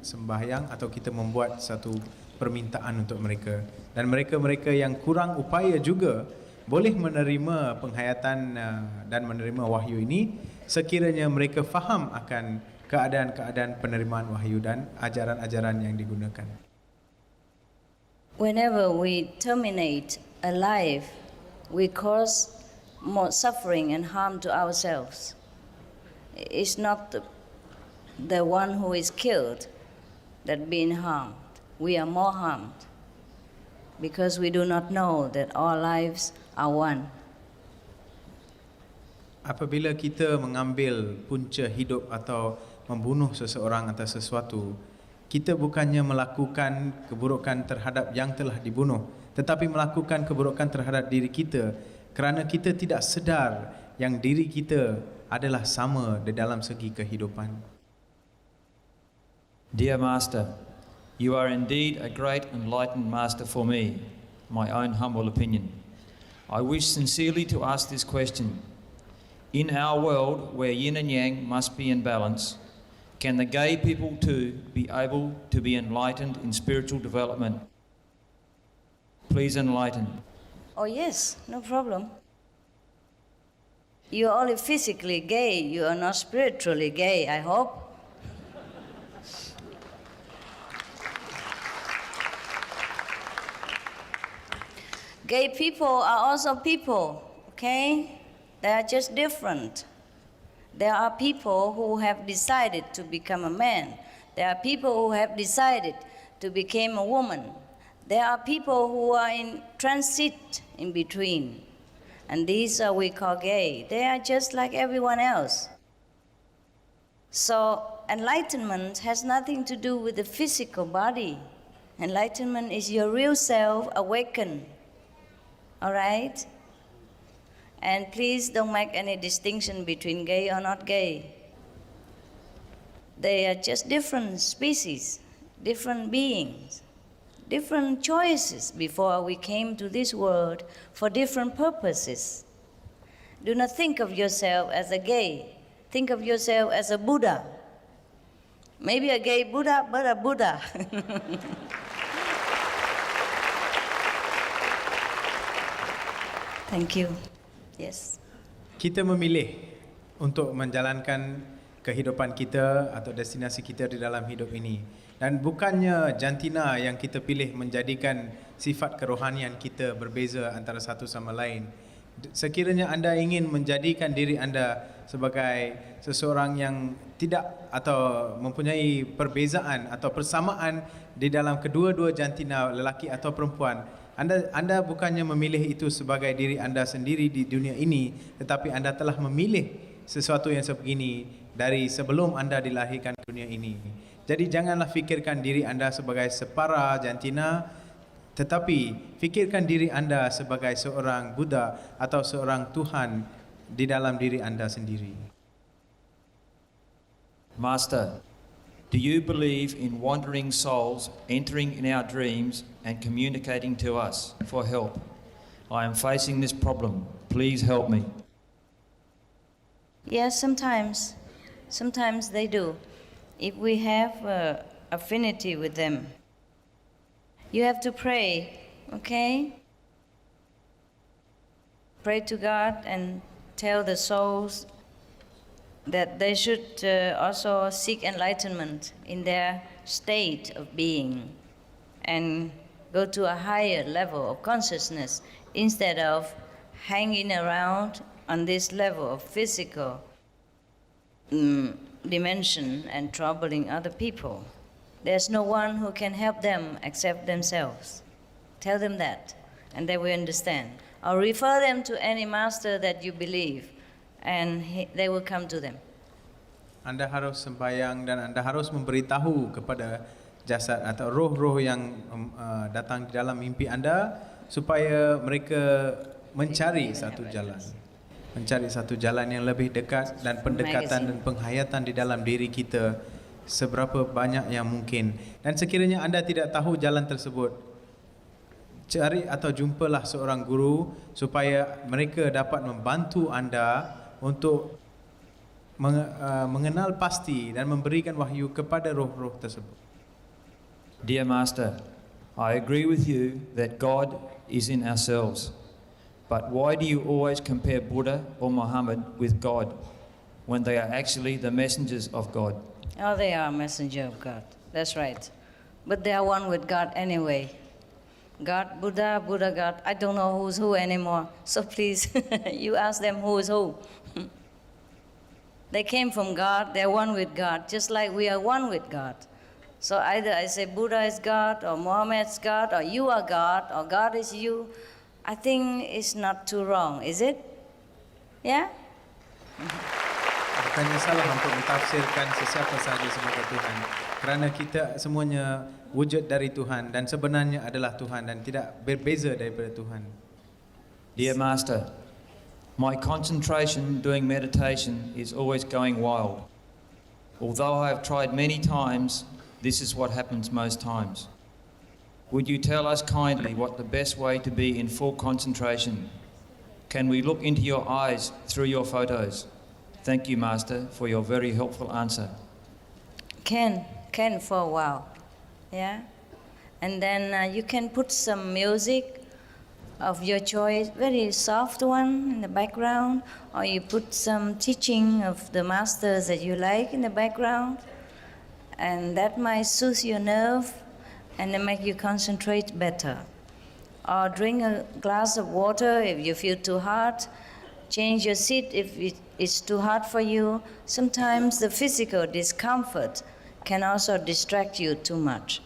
sembahyang atau kita membuat satu permintaan untuk mereka. Dan mereka-mereka yang kurang upaya juga boleh menerima penghayatan dan menerima wahyu ini sekiranya mereka faham akan keadaan-keadaan penerimaan wahyu dan ajaran-ajaran yang digunakan. Whenever we terminate a life, we cause more suffering and harm to ourselves. It's not the one who is killed that being harmed. We are more harmed because we do not know that all lives are one. Apabila kita mengambil punca hidup atau membunuh seseorang atau sesuatu, kita bukannya melakukan keburukan terhadap yang telah dibunuh, tetapi melakukan keburukan terhadap diri kita kerana kita tidak sedar yang diri kita adalah sama di dalam segi kehidupan. Dear Master, you are indeed a great enlightened Master for me, my own humble opinion. I wish sincerely to ask this question. In our world where yin and yang must be in balance, can the gay people too be able to be enlightened in spiritual development? Please enlighten. Oh yes, no problem. You are only physically gay, you are not spiritually gay, I hope. Gay people are also people, okay? They are just different. There are people who have decided to become a man. There are people who have decided to become a woman. There are people who are in transit in between. And these are we call gay. They are just like everyone else. So enlightenment has nothing to do with the physical body. Enlightenment is your real self awakened. All right? And please don't make any distinction between gay or not gay. They are just different species, different beings, different choices before we came to this world for different purposes. Do not think of yourself as a gay. Think of yourself as a Buddha. Maybe a gay Buddha, but a Buddha. Thank you. Yes. Kita memilih untuk menjalankan kehidupan kita atau destinasi kita di dalam hidup ini. Dan bukannya jantina yang kita pilih menjadikan sifat kerohanian kita berbeza antara satu sama lain. Sekiranya anda ingin menjadikan diri anda sebagai seseorang yang tidak atau mempunyai perbezaan atau persamaan di dalam kedua-dua jantina lelaki atau perempuan, anda bukannya memilih itu sebagai diri anda sendiri di dunia ini, tetapi anda telah memilih sesuatu yang sebegini dari sebelum anda dilahirkan ke dunia ini. Jadi janganlah fikirkan diri anda sebagai separa jantina, tetapi fikirkan diri anda sebagai seorang Buddha atau seorang Tuhan di dalam diri anda sendiri. Master, do you believe in wandering souls entering in our dreams and communicating to us for help? I am facing this problem. Please help me. Yes, sometimes. Sometimes they do. If we have affinity with them. You have to pray, okay? Pray to God and tell the souls that they should also seek enlightenment in their state of being and go to a higher level of consciousness instead of hanging around on this level of physical dimension and troubling other people. There's no one who can help them except themselves. Tell them that, and they will understand. or refer them to any master that you believe, and they will come to them. Anda harus sembahyang dan anda harus memberitahu kepada jasad atau roh-roh yang datang di dalam mimpi anda supaya mereka mencari satu jalan yang lebih dekat dan pendekatan dan penghayatan di dalam diri kita seberapa banyak yang mungkin. Dan sekiranya anda tidak tahu jalan tersebut, cari atau jumpalah seorang guru supaya mereka dapat membantu anda untuk mengenal pasti dan memberikan wahyu kepada roh-roh tersebut. Dear Master, I agree with you that God is in ourselves. But why do you always compare Buddha or Muhammad with God when they are actually the messengers of God? Oh, they are a messenger of God. That's right. But they are one with God anyway. God, Buddha, Buddha, God. I don't know who's who anymore. So please, you ask them who is who. They came from God. They're one with God, just like we are one with God. So either I say Buddha is God, or Muhammad's God, or you are God, or God is you. I think it's not too wrong, is it? Yeah? Bukannya salah untuk mentafsirkan sesiapa sahaja sebagai Tuhan, kerana kita semuanya wujud dari Tuhan dan sebenarnya adalah Tuhan dan tidak berbeza daripada Tuhan. Dear Master, my concentration doing meditation is always going wild. Although I have tried many times, this is what happens most times. Would you tell us kindly what the best way to be in full concentration? Can we look into your eyes through your photos? Thank you, Master, for your very helpful answer. Can for a while, yeah? And then you can put some music of your choice, very soft one in the background, or you put some teaching of the masters that you like in the background, and that might soothe your nerve and then make you concentrate better. Or drink a glass of water if you feel too hot. Change your seat if it's too hot for you. Sometimes the physical discomfort can also distract you too much.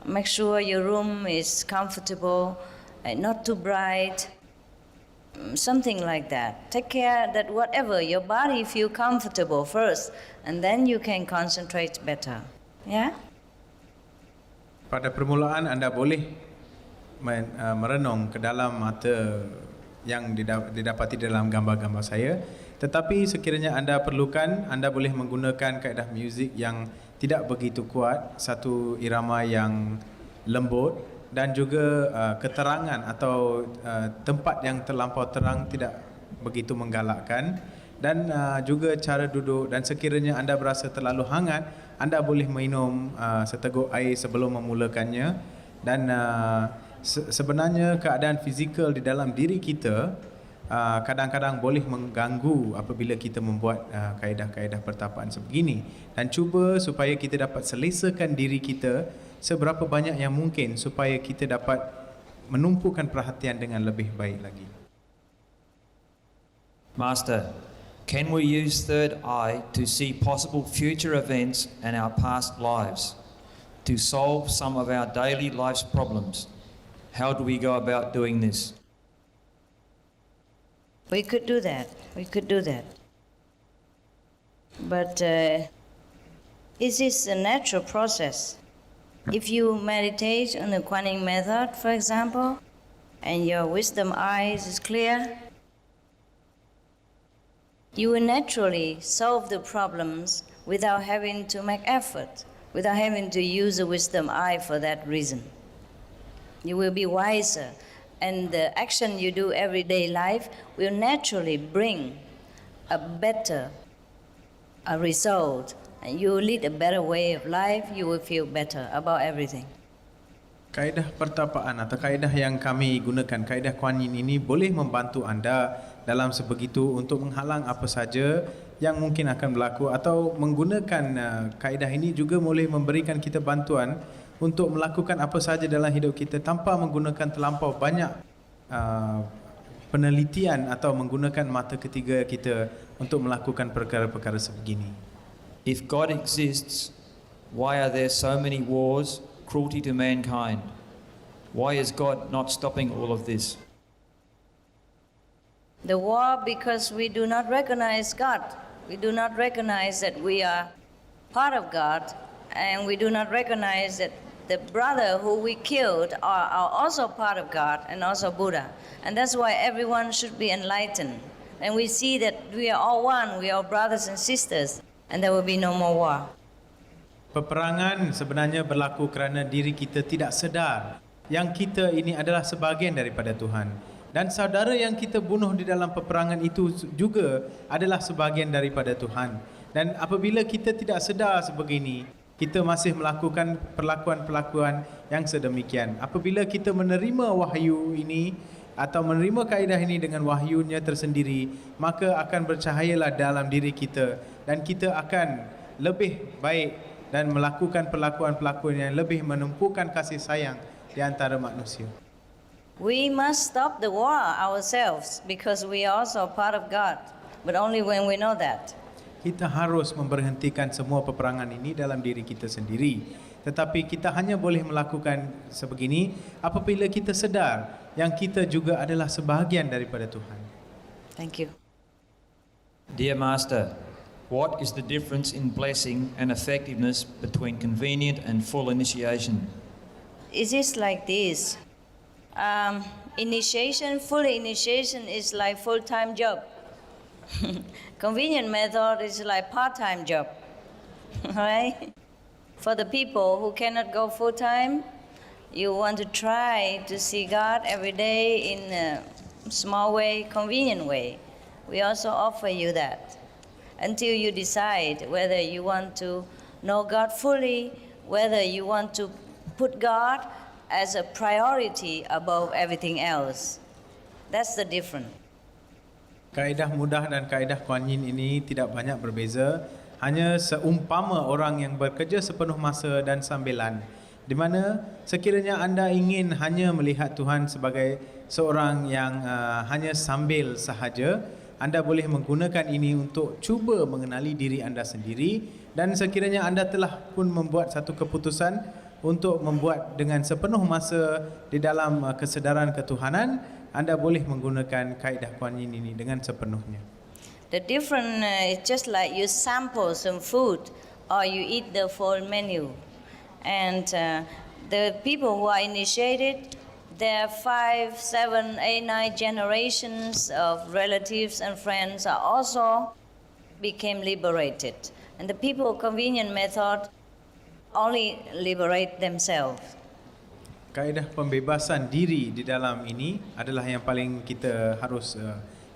Make sure your room is comfortable and not too bright, something like that. Take care that whatever, your body feel comfortable first, and then you can concentrate better. Yeah? Pada permulaan anda boleh merenung ke dalam mata yang didapati dalam gambar-gambar saya. Tetapi sekiranya anda perlukan, anda boleh menggunakan kaedah muzik yang tidak begitu kuat, satu irama yang lembut dan juga keterangan atau tempat yang terlampau terang tidak begitu menggalakkan, dan juga cara duduk. Dan sekiranya anda berasa terlalu hangat, anda boleh minum seteguk air sebelum memulakannya. Dan sebenarnya keadaan fizikal di dalam diri kita kadang-kadang boleh mengganggu apabila kita membuat kaedah-kaedah pertapaan sebegini. Dan cuba supaya kita dapat selesakan diri kita seberapa banyak yang mungkin supaya kita dapat menumpukan perhatian dengan lebih baik lagi. Master, can we use third eye to see possible future events and our past lives to solve some of our daily life's problems? How do we go about doing this? We could do that. But is this a natural process? If you meditate on the Kuan Yin method, for example, and your wisdom eyes is clear, you will naturally solve the problems without having to make effort, without having to use a wisdom eye for that reason. You will be wiser, and the action you do everyday life will naturally bring a better result, and you will lead a better way of life. You will feel better about everything. Kaedah pertapaan atau kaedah yang kami gunakan, kaedah Kuan Yin ini boleh membantu anda dalam sebegitu untuk menghalang apa saja yang mungkin akan berlaku, atau menggunakan kaedah ini juga boleh memberikan kita bantuan untuk melakukan apa saja dalam hidup kita tanpa menggunakan terlampau banyak penelitian atau menggunakan mata ketiga kita untuk melakukan perkara-perkara sebegini. If God exists, why are there so many wars, cruelty to mankind? Why is God not stopping all of this? The war because we do not recognize God. We do not recognize that we are part of God, and we do not recognize that the brother who we killed are also part of God and also Buddha. And that's why everyone should be enlightened. And we see that we are all one, we are brothers and sisters, and there will be no more war. Peperangan sebenarnya berlaku kerana diri kita tidak sedar yang kita ini adalah sebahagian daripada Tuhan. Dan saudara yang kita bunuh di dalam peperangan itu juga adalah sebahagian daripada Tuhan. Dan apabila kita tidak sedar sebegini, kita masih melakukan perlakuan-perlakuan yang sedemikian. Apabila kita menerima wahyu ini atau menerima kaedah ini dengan wahyunya tersendiri, maka akan bercahayalah dalam diri kita dan kita akan lebih baik dan melakukan perlakuan-perlakuan yang lebih menumpukan kasih sayang di antara manusia. We must stop the war ourselves because we are also part of God, but only when we know that. Kita harus memberhentikan semua peperangan ini dalam diri kita sendiri. Tetapi kita hanya boleh melakukan sebegini apabila kita sedar yang kita juga adalah sebahagian daripada Tuhan. Thank you. Dear Master, what is the difference in blessing and effectiveness between convenient and full initiation? It is like this. Initiation, full initiation is like full-time job. Convenient method is like part-time job. Right? For the people who cannot go full-time, you want to try to see God every day in a small way, convenient way. We also offer you that until you decide whether you want to know God fully, whether you want to put God as a priority above everything else. That's the difference. Kaedah mudah dan kaedah Kuan Yin ini tidak banyak berbeza, hanya seumpama orang yang bekerja sepenuh masa dan sambilan, di mana sekiranya anda ingin hanya melihat Tuhan sebagai seorang yang hanya sambil sahaja, anda boleh menggunakan ini untuk cuba mengenali diri anda sendiri, dan sekiranya anda telah pun membuat satu keputusan untuk membuat dengan sepenuh masa di dalam kesedaran ketuhanan, anda boleh menggunakan kaedah Kuan Yin ini dengan sepenuhnya. The difference is just like you sample some food or you eat the full menu. And the people who are initiated, their 5, 7, 8, 9 generations of relatives and friends are also became liberated. And the people of convenient method only liberate themselves. Kaedah pembebasan diri di dalam ini adalah yang paling kita harus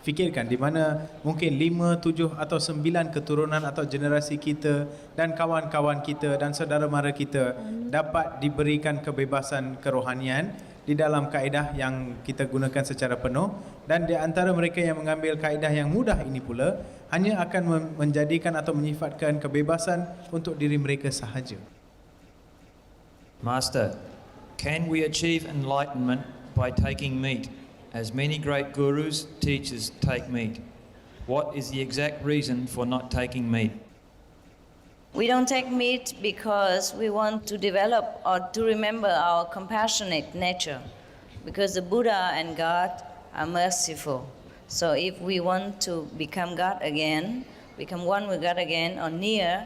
fikirkan, di mana mungkin 5, 7 atau 9 keturunan atau generasi kita dan kawan-kawan kita dan saudara mara kita dapat diberikan kebebasan kerohanian di dalam kaedah yang kita gunakan secara penuh, dan di antara mereka yang mengambil kaedah yang mudah ini pula hanya akan menjadikan atau menyifatkan kebebasan untuk diri mereka sahaja. Master, can we achieve enlightenment by taking meat, as many great gurus, teachers take meat? What is the exact reason for not taking meat? We don't take meat because we want to develop or to remember our compassionate nature, because the Buddha and God are merciful. So if we want to become God again, become one with God again or near,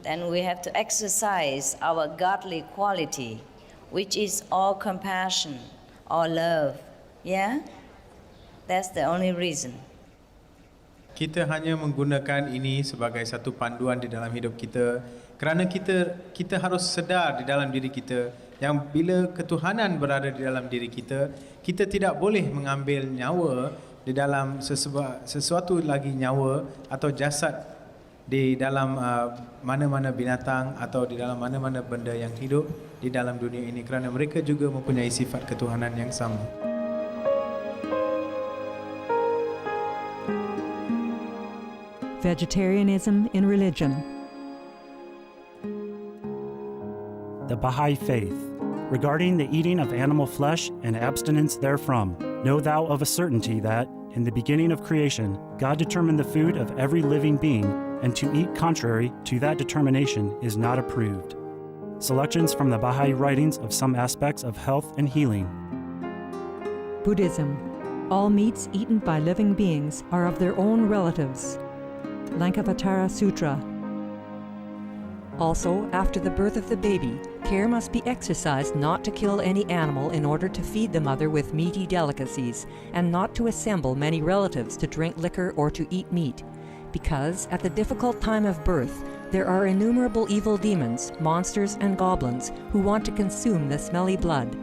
then we have to exercise our godly quality, which is all compassion, all love. Yeah? That's the only reason. Kita hanya menggunakan ini sebagai satu panduan di dalam hidup kita kerana kita harus sedar di dalam diri kita yang bila ketuhanan berada di dalam diri kita, kita tidak boleh mengambil nyawa di dalam sesuatu lagi nyawa atau jasad di dalam mana-mana binatang atau di dalam mana-mana benda yang hidup di dalam dunia ini, kerana mereka juga mempunyai sifat ketuhanan yang sama. Vegetarianism in religion. The Baha'i Faith. Regarding the eating of animal flesh and abstinence therefrom, know thou of a certainty that, in the beginning of creation, God determined the food of every living being, and to eat contrary to that determination is not approved. Selections from the Baha'i writings of some aspects of health and healing. Buddhism. All meats eaten by living beings are of their own relatives. Lankavatara Sutra. Also, after the birth of the baby, care must be exercised not to kill any animal in order to feed the mother with meaty delicacies, and not to assemble many relatives to drink liquor or to eat meat, because at the difficult time of birth, there are innumerable evil demons, monsters, and goblins who want to consume the smelly blood.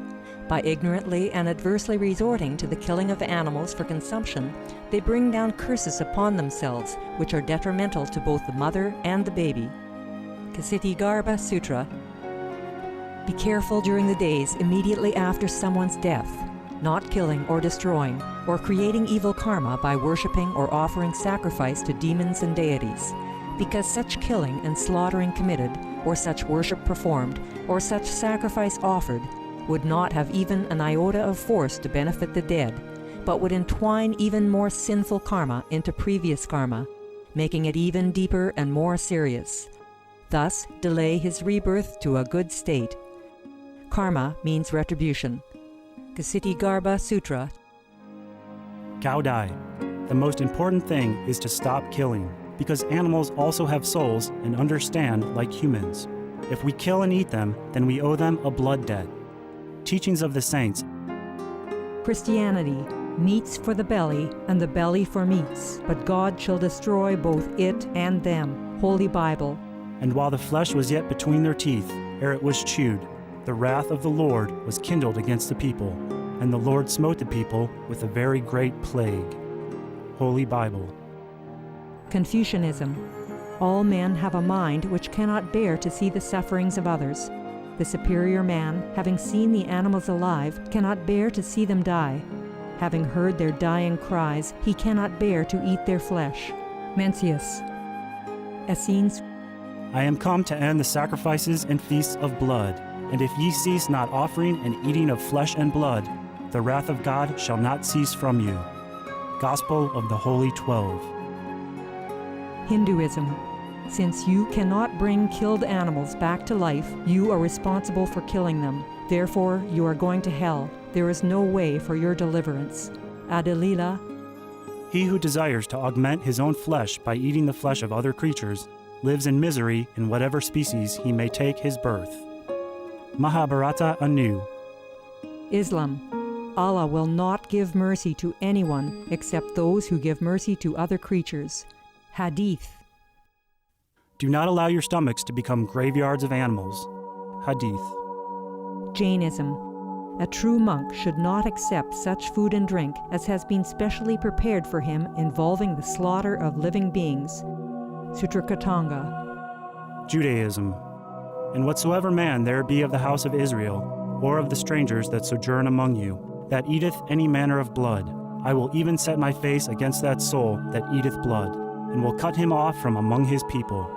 By ignorantly and adversely resorting to the killing of animals for consumption, they bring down curses upon themselves, which are detrimental to both the mother and the baby. Ksitigarbha Sutra. Be careful during the days immediately after someone's death, not killing or destroying, or creating evil karma by worshipping or offering sacrifice to demons and deities, because such killing and slaughtering committed, or such worship performed, or such sacrifice offered, would not have even an iota of force to benefit the dead, but would entwine even more sinful karma into previous karma, making it even deeper and more serious. Thus, delay his rebirth to a good state. Karma means retribution. Ksitigarbha Sutra. Cao Dai. The most important thing is to stop killing, because animals also have souls and understand like humans. If we kill and eat them, then we owe them a blood debt. Teachings of the Saints. Christianity. Meats for the belly, and the belly for meats, but God shall destroy both it and them. Holy Bible. And while the flesh was yet between their teeth, ere it was chewed, the wrath of the Lord was kindled against the people, and the Lord smote the people with a very great plague. Holy Bible. Confucianism. All men have a mind which cannot bear to see the sufferings of others. The superior man, having seen the animals alive, cannot bear to see them die. Having heard their dying cries, he cannot bear to eat their flesh. Mencius. Essenes. I am come to end the sacrifices and feasts of blood, and if ye cease not offering and eating of flesh and blood, the wrath of God shall not cease from you. Gospel of the Holy 12. Hinduism. Since you cannot bring killed animals back to life, you are responsible for killing them. Therefore, you are going to hell. There is no way for your deliverance. Adilila. He who desires to augment his own flesh by eating the flesh of other creatures lives in misery in whatever species he may take his birth. Mahabharata anew. Islam. Allah will not give mercy to anyone except those who give mercy to other creatures. Hadith. Do not allow your stomachs to become graveyards of animals. Hadith. Jainism. A true monk should not accept such food and drink as has been specially prepared for him involving the slaughter of living beings. Sutrakatanga. Judaism. And whatsoever man there be of the house of Israel, or of the strangers that sojourn among you, that eateth any manner of blood, I will even set my face against that soul that eateth blood, and will cut him off from among his people.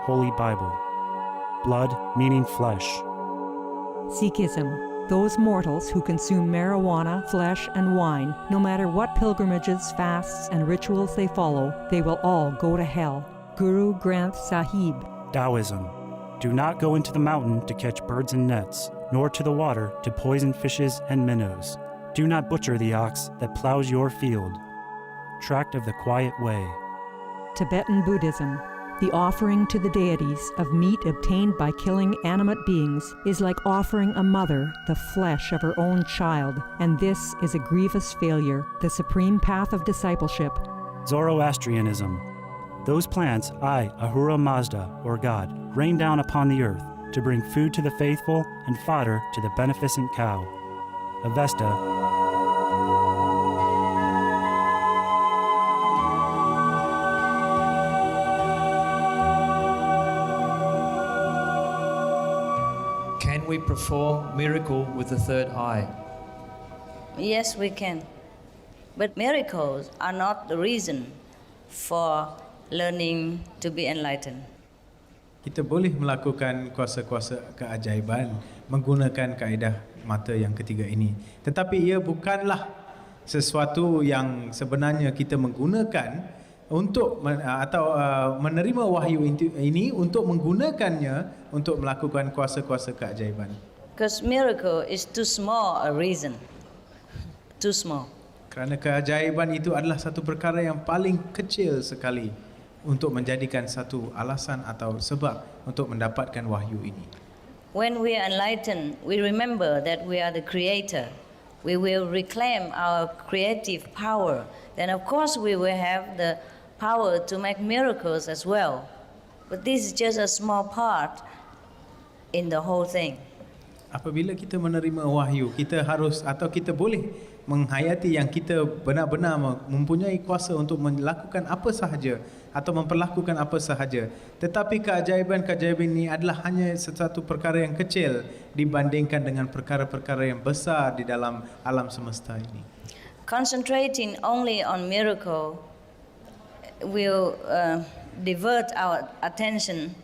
Holy Bible. Blood meaning flesh. Sikhism. Those mortals who consume marijuana, flesh, and wine, no matter what pilgrimages, fasts, and rituals they follow, they will all go to hell. Guru Granth Sahib. Taoism. Do not go into the mountain to catch birds and nets, nor to the water to poison fishes and minnows. Do not butcher the ox that plows your field. Tract of the Quiet Way. Tibetan Buddhism. The offering to the deities of meat obtained by killing animate beings is like offering a mother the flesh of her own child, and this is a grievous failure, the supreme path of discipleship. Zoroastrianism. Those plants I, Ahura Mazda, or God, rain down upon the earth to bring food to the faithful and fodder to the beneficent cow. Avesta. Can we perform miracle with the third eye? Yes, we can. But miracles are not the reason for learning to be enlightened. Kita boleh melakukan kuasa-kuasa keajaiban menggunakan kaedah mata yang ketiga ini. Tetapi ia bukanlah sesuatu yang sebenarnya kita menggunakan untuk menerima wahyu ini untuk menggunakannya untuk melakukan kuasa-kuasa keajaiban. Because miracle is too small a reason. Too small. Kerana keajaiban itu adalah satu perkara yang paling kecil sekali untuk menjadikan satu alasan atau sebab untuk mendapatkan wahyu ini. When we are enlightened, we remember that we are the creator. We will reclaim our creative power. Then of course we will have the power to make miracles as well. But this is just a small part in the whole thing. Apabila kita menerima wahyu, kita harus atau kita boleh menghayati yang kita benar-benar mempunyai kuasa untuk melakukan apa sahaja atau memperlakukan apa sahaja. Tetapi keajaiban-keajaiban ini adalah hanya satu perkara yang kecil dibandingkan dengan perkara-perkara yang besar di dalam alam semesta ini. Concentrating only on miracle will divert our attention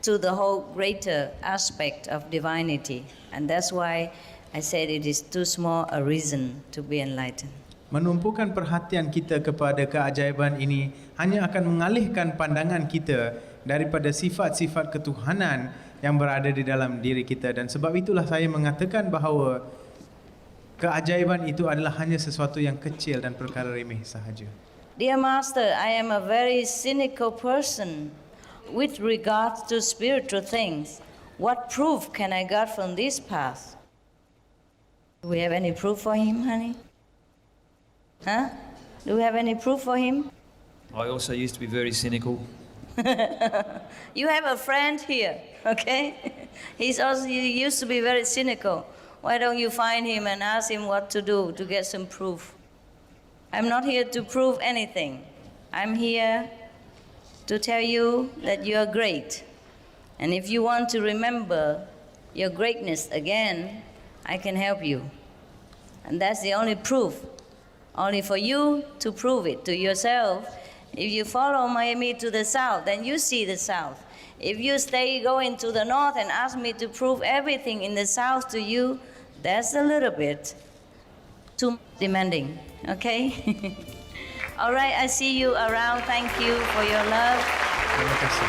to the whole greater aspect of divinity. And that's why I said it is too small a reason to be enlightened. Menumpukan perhatian kita kepada keajaiban ini hanya akan mengalihkan pandangan kita daripada sifat-sifat ketuhanan yang berada di dalam diri kita. Dan sebab itulah saya mengatakan bahawa keajaiban itu adalah hanya sesuatu yang kecil dan perkara remeh sahaja. Dear Master, I am a very cynical person with regards to spiritual things. What proof can I get from this path? Do we have any proof for him, honey? Huh? Do we have any proof for him? I also used to be very cynical. You have a friend here, okay? He used to be very cynical. Why don't you find him and ask him what to do to get some proof? I'm not here to prove anything. I'm here to tell you that you are great. And if you want to remember your greatness again, I can help you. And that's the only proof. Only for you to prove it to yourself. If you follow me to the south, then you see the south. If you go into the north and ask me to prove everything in the south to you, that's a little bit too demanding, okay? All right, I see you around. Thank you for your love. Terima kasih.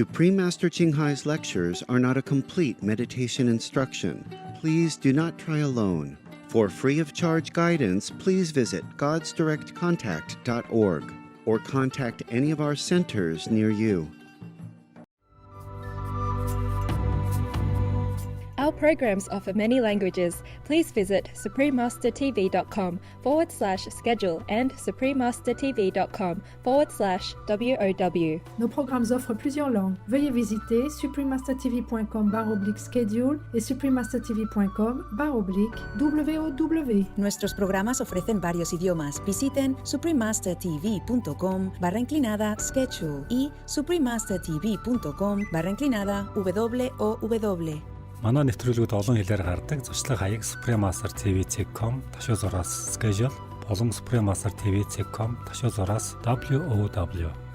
Supreme Master Ching Hai's lectures are not a complete meditation instruction. Please do not try alone. For free of charge guidance, please visit godsdirectcontact.org or contact any of our centers near you. Our programs offer many languages. Please visit suprememastertv.com/schedule and suprememastertv.com/WOW. Nos programmes offrent plusieurs langues. Veuillez visiter suprememastertv.com/schedule et suprememastertv.com/WOW. Nuestros programas ofrecen varios idiomas. Visiten suprememastertv.com/schedule y suprememastertv.com/WOW. Манай нэвтрүүлгүүд олон хэлээр гардаг. Зочлог хаяг suprememastertv.com/schedule болон suprememastertv.com/WOW.